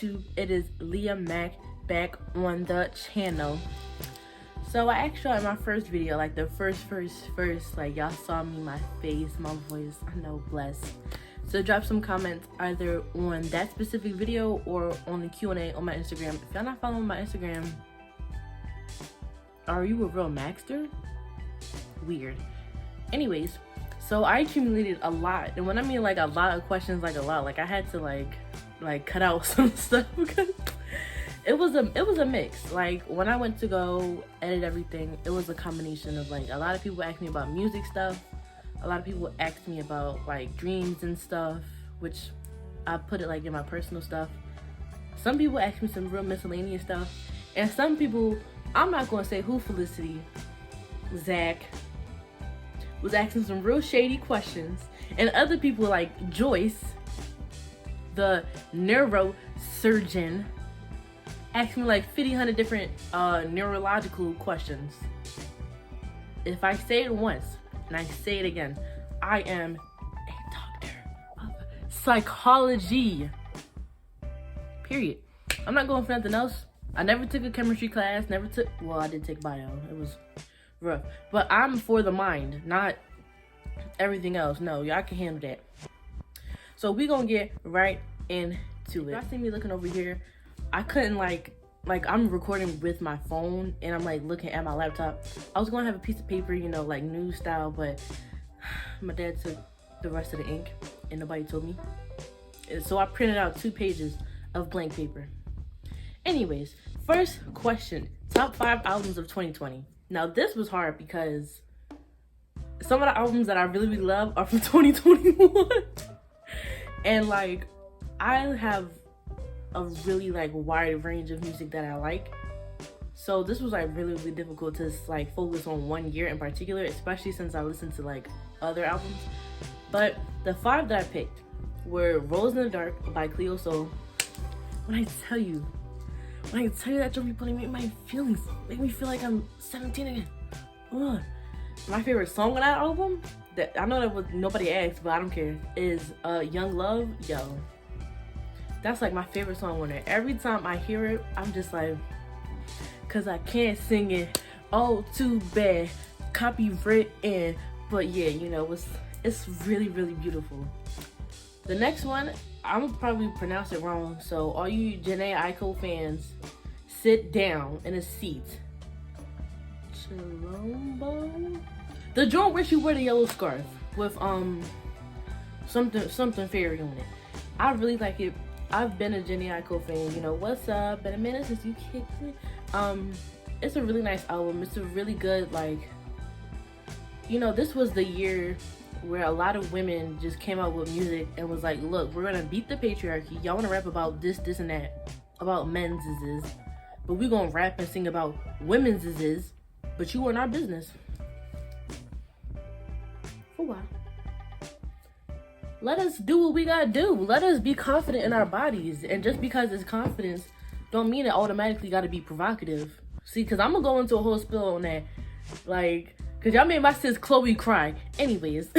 YouTube? It is Leah Mac back on the channel. So I asked y'all in my first video, like the first, like y'all saw me, my face, my voice, I know, bless. So drop some comments either on that specific video or on the Q&A on my Instagram. If y'all not following my Instagram, are you a real Maxter? Weird. Anyways, so I accumulated a lot, and when I mean like a lot of questions, like a lot, like I had to like cut out some stuff because it was a mix. Like when I went to go edit everything, it was a combination of like a lot of people asked me about music stuff, a lot of people asked me about like dreams and stuff, which I put it like in my personal stuff. Some people asked me some real miscellaneous stuff, and some people, I'm not gonna say who, Felicity, Zach, was asking some real shady questions, and other people like Joyce, the neurosurgeon, asked me like 100 different neurological questions. If I say it once and I say it again, I am a doctor of psychology. Period. I'm not going for nothing else. I never took a chemistry class, well, I did take bio. It was rough. But I'm for the mind, not everything else. No, y'all can handle that. So we gonna get right into it. Y'all see me looking over here. I couldn't like I'm recording with my phone and I'm like looking at my laptop. I was gonna have a piece of paper, you know, like news style, but my dad took the rest of the ink and nobody told me. And so I printed out 2 pages of blank paper. Anyways, first question, top 5 albums of 2020. Now this was hard because some of the albums that I really love are from 2021. And like, I have a really like wide range of music that I like. So this was like really difficult to like focus on one year in particular, especially since I listened to like other albums. But the 5 that I picked were Rose in the Dark by Cleo Sol. When I tell you that Joey Bunny made my feelings, make me feel like I'm 17 again. Ugh. My favorite song on that album, that I know that was nobody asked, but I don't care, is Young Love. Yo, that's like my favorite song on there. Every time I hear it, I'm just like, cause I can't sing it. Oh, too bad, copywritten. But yeah, you know, it's really beautiful. The next one, I'm gonna probably pronounce it wrong, so all you Jhené Aiko fans, sit down in a seat. Chilombo? The joint where she wear the yellow scarf with something fairy on it. I really like it. I've been a Jhené Aiko fan, you know, what's up? Been a minute since you kicked me. It's a really nice album. It's a really good, like, you know, this was the year where a lot of women just came out with music and was like, look, we're gonna beat the patriarchy. Y'all wanna rap about this and that, about men's is, but we gonna rap and sing about women's is, but you in our business. For a while. Let us do what we gotta do. Let us be confident in our bodies. And just because it's confidence, don't mean it automatically gotta be provocative. See, cause I'm gonna go into a whole spill on that. Like, cause y'all made my sis Chloe cry. Anyways.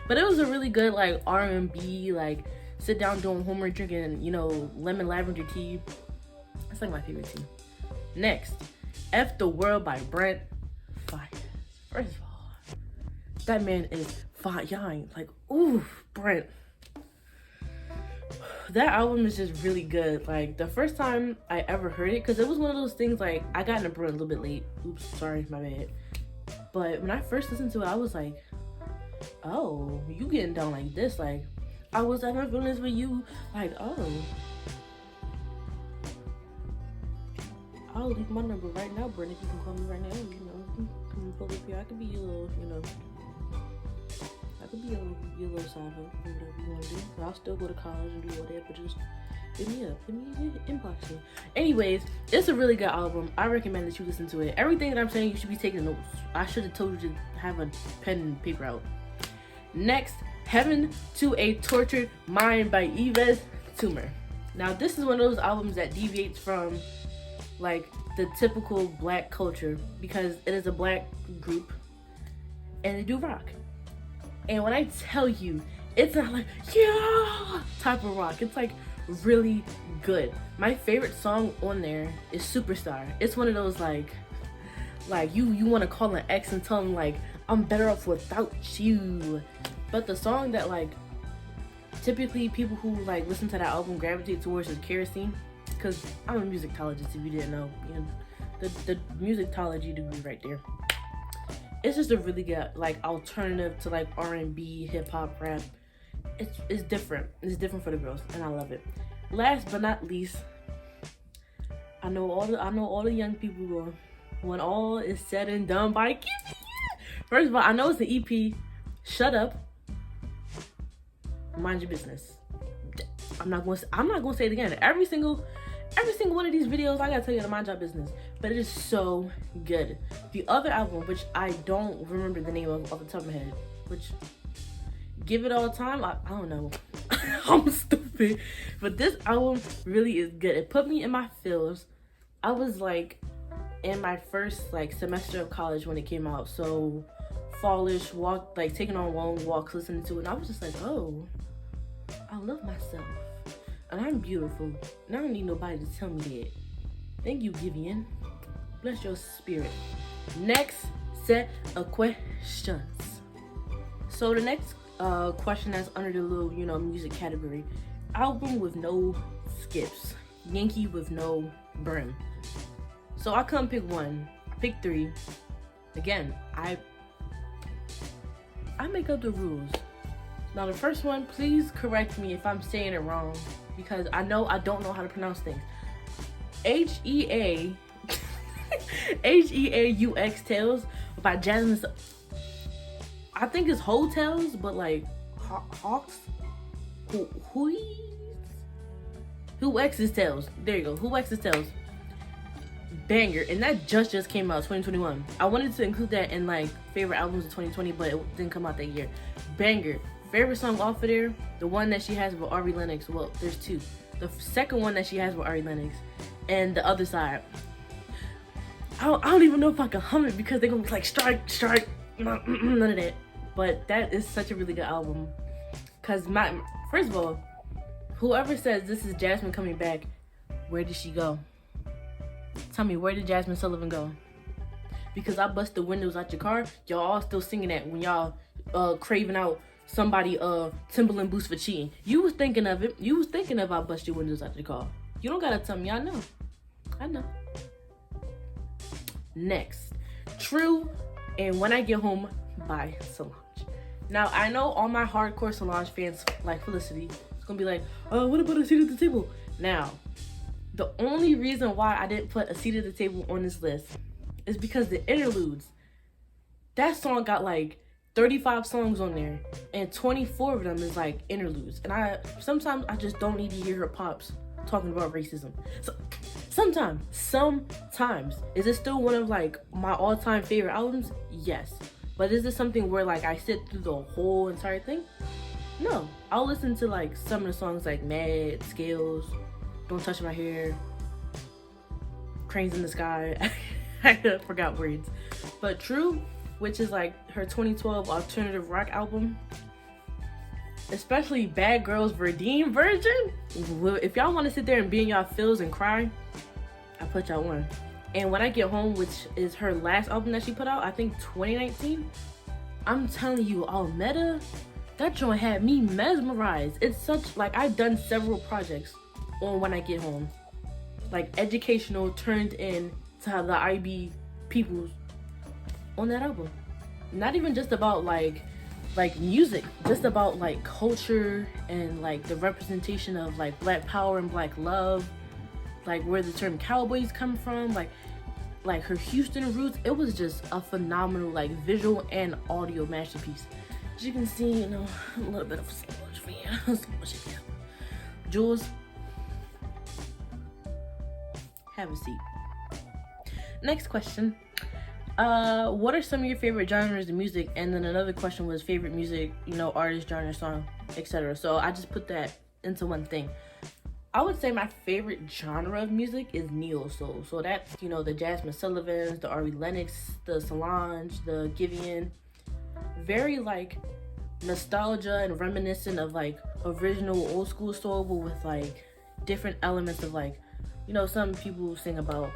But it was a really good like R&B, like sit down doing homework, drinking, you know, lemon lavender tea. That's like my favorite tea. Next, F the World by Brent Faiyaz. First of all, that man is fire. Y'all ain't like, ooh, Brent. That album is just really good. Like the first time I ever heard it, because it was one of those things like I got into Brent a little bit late. Oops, sorry, my bad. But when I first listened to it, I was like, oh, you getting down like this? Like I was having feelings for you. Like, oh, I'll leave my number right now, Brent. If you can call me right now, you know, can pull up here. I could be your little, you know, I could be your little side hook, whatever you want to do. I'll still go to college and do all that, but just hit me up, inbox me. Anyways, it's a really good album. I recommend that you listen to it. Everything that I'm saying, you should be taking notes. I should have told you to have a pen and paper out. Next, Heaven to a Tortured Mind by Yves Tumor. Now, this is one of those albums that deviates from like the typical black culture because it is a black group and they do rock. And when I tell you, it's not like, yeah, type of rock. It's like really good. My favorite song on there is Superstar. It's one of those like you want to call an ex and tell him like, I'm better off without you. But the song that like typically people who like listen to that album gravitate towards is Kerosene, because I'm a musicologist if you didn't know. You know, the musicology degree right there. It's just a really good like alternative to like R&B, hip hop, rap. It's different. It's different for the girls, and I love it. Last but not least, I know all the young people go, when all is said and done by Giveon. First of all, I know it's an EP. Shut up. Mind your business. I'm not gonna say it again. Every single one of these videos, I gotta tell you to mind your business. But it is so good. The other album, which I don't remember the name of off the top of my head, which Give It All Time, I don't know. I'm stupid. But this album really is good. It put me in my feels. I was like in my first like semester of college when it came out. So fallish, like taking on long walks, listening to it. And I was just like, oh, I love myself. And I'm beautiful. And I don't need nobody to tell me that. Thank you, Giveon. Bless your spirit. Next set of questions. So the next question that's under the little, music category. Album with no skips. Yankee with no brim. So I couldn't pick one. I picked three. Again, I make up the rules. Now the first one, please correct me if I'm saying it wrong, because I know I don't know how to pronounce things. Heaux Tales by Jasmine. I think it's Hotels, but like Hawks. Huex's Tales. There you go. Huex's Tales. Banger, and that just came out 2021. I wanted to include that in like favorite albums of 2020, but it didn't come out that year. Banger. Favorite song off of there, the one that she has with Ari Lennox. Well, there's two. The second one that she has with Ari Lennox, and The Other Side. I don't even know if I can hum it because they're gonna be like strike, none of that. But that is such a really good album. Cause first of all, whoever says this is Jasmine coming back, where did she go? Tell me, where did Jasmine Sullivan go? Because I bust the windows out your car, y'all all still singing that when y'all craving out somebody Timberland boots for cheating. You was thinking of it. You was thinking of I bust your windows out your car. You don't gotta tell me. I know. Next, True and When I Get Home by Solange. Now I know all my hardcore Solange fans like Felicity. It's gonna be like, oh, what about A Seat at the Table? Now, the only reason why I didn't put A Seat at the Table on this list is because the interludes. That song got like 35 songs on there, and 24 of them is like interludes. And sometimes I just don't need to hear her pops talking about racism. So sometimes. Is it still one of like my all-time favorite albums? Yes. But is this something where like I sit through the whole entire thing? No. I'll listen to like some of the songs like Mad, Scales, Don't Touch My Hair, Cranes in the Sky. I forgot words. But True, which is like her 2012 alternative rock album, especially Bad Girls Verdine version. If y'all want to sit there and be in y'all feels and cry, I put y'all on. And When I Get Home, which is her last album that she put out, I think 2019. I'm telling you, Almeda, that joint had me mesmerized. It's such, like, I've done several projects on When I Get Home. Like, educational turned in to the IB peoples on that album. Not even just about, like music, just about, like, culture and, like, the representation of, like, Black power and Black love. Like where the term cowboys come from, like her Houston roots. It was just a phenomenal like visual and audio masterpiece. As you can see, a little bit of a Solange fan. Jules, have a seat. Next question. What are some of your favorite genres of music? And then another question was favorite music, artist, genre, song, etc. So I just put that into one thing. I would say my favorite genre of music is neo soul. So that's, the Jasmine Sullivans, the Ari Lennox, the Solange, the Giveon. Very nostalgia and reminiscent of original old school soul, but with different elements of like, you know, some people sing about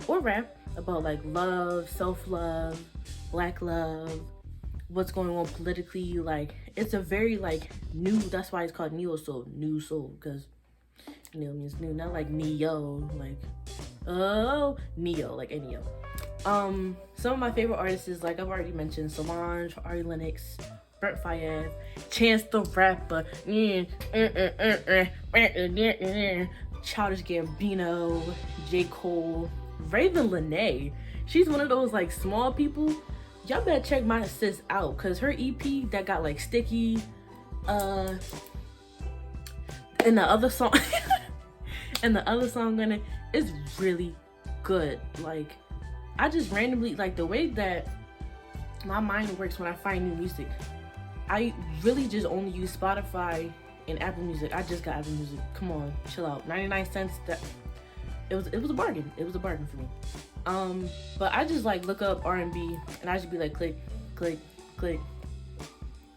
or rap about like love, self-love, black love, what's going on politically. Like it's a very like new, that's why it's called neo soul, new soul, because neo means new, not like neo, like oh neo, like neo. Some of my favorite artists is, like I've already mentioned, Solange, Ari Lennox, Brent Faiyaz, Chance the Rapper, Childish Gambino, J. Cole, Raven Lenae. She's one of those like small people. Y'all better check my sis out, cause her EP that got like Sticky, and the other song, and the other song on it is really good. Like I just randomly, like the way that my mind works when I find new music, I really just only use Spotify and Apple Music. I just got Apple Music. Come on, chill out. 99 cents. That it was a bargain. It was a bargain for me. But I just like look up R&B and I just be like click, click, click.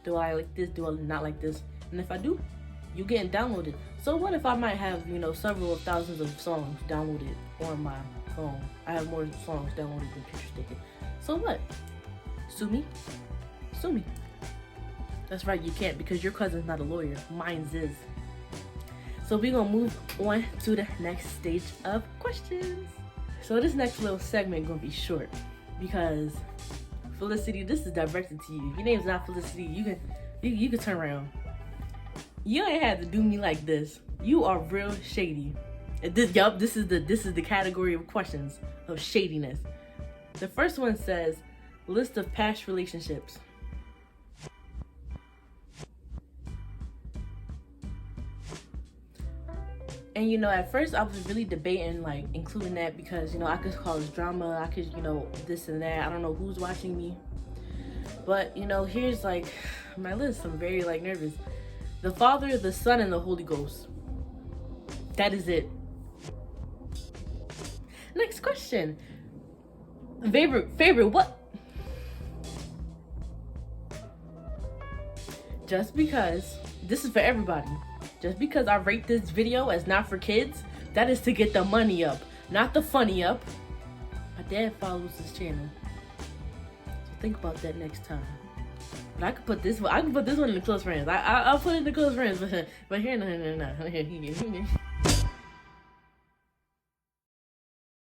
Do I like this? Do I not like this? And if I do, you getting downloaded. So what if I might have, you know, several thousands of songs downloaded on my phone? I have more songs downloaded than picture sticker. So what? Sue me? Sue me. That's right, you can't, because your cousin's not a lawyer. Mine's is. So we're gonna move on to the next stage of questions. So this next little segment gonna be short because Felicity, this is directed to you. If your name's not Felicity, you can turn around. You ain't had to do me like this. You are real shady. This is the category of questions of shadiness. The first one says, list of past relationships. And you know, at first I was really debating like including that because, you know, I could cause drama, I could, you know, this and that. I don't know who's watching me. But, you know, here's like my list. I'm very like nervous. The Father, the Son, and the Holy Ghost. That is it. Next question. Favorite what? Just because, this is for everybody. Just because I rate this video as not for kids, that is to get the money up, not the funny up. My dad follows this channel, so think about that next time. But I could put this one in the close friends. I'll put it in the close friends, but here, no.